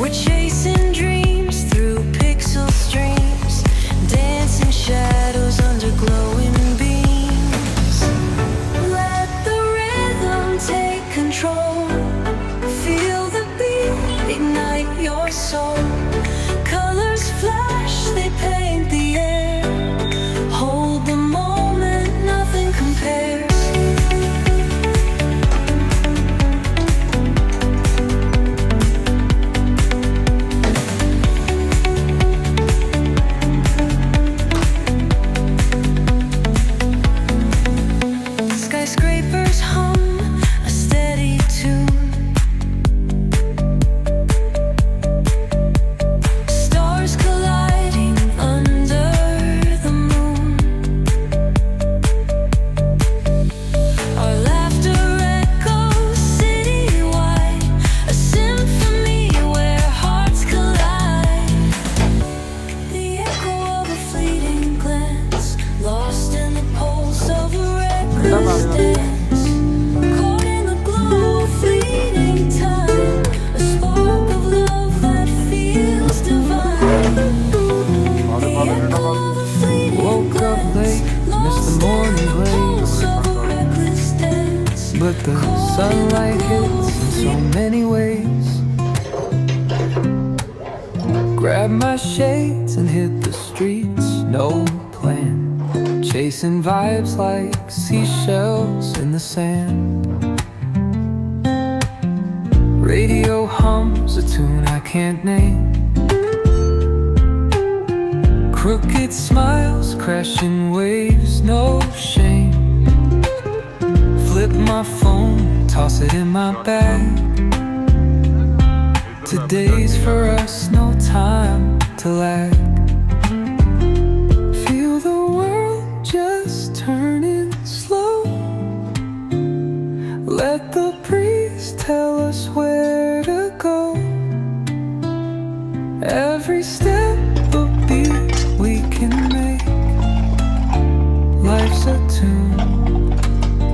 We're chasing dreams through pixel streams, dancing shadows under glowing beams. Let the rhythm take control. Feel the beat, ignite your soul. Colors flash, they paint the air. Hold the moment, nothing compares. Skyscrapers hum a steady tune. Stars colliding under the moon. Our laughter echoes citywide, a symphony where hearts collide. The echo of a fleeting glance, lost in the pulse of a reckless dance. Caught in the glow of fleeting time, a spark of love that feels divine. The echo of a fleeting Woke up late, missed the morning pulse blaze, of a reckless dance. but the sunlight hits in so many ways. Grabbed my shades and hit the streets, no plan. Chasing vibes like seashells in the sand. Radio hums a tune I can't name. Crooked smiles, crashing waves, no shame. Flip my phone, toss it in my bag. Today's for us, no time to lag. Feel the world just turning slow. Let the breeze tell us where to go. Every step a beat we can make. Life's a tune,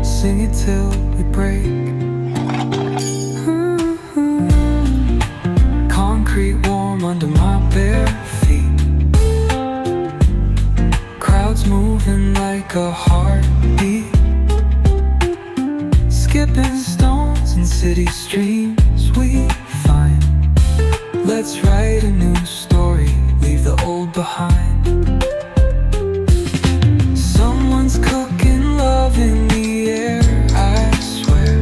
sing it till we break. Concrete warm under my bare feet. Crowds moving like a heartbeat. Skipping stones in city streams we find. Let's write a new story, leave the old behind. Someone's cooking love in the air, I swear.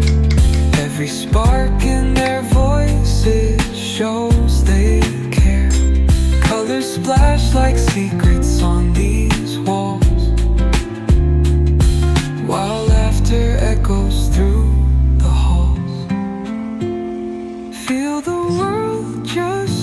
Every spark in their voices shows they care. Colors splash like secrets on these walls, while laughter echoes through the halls. Feel the world just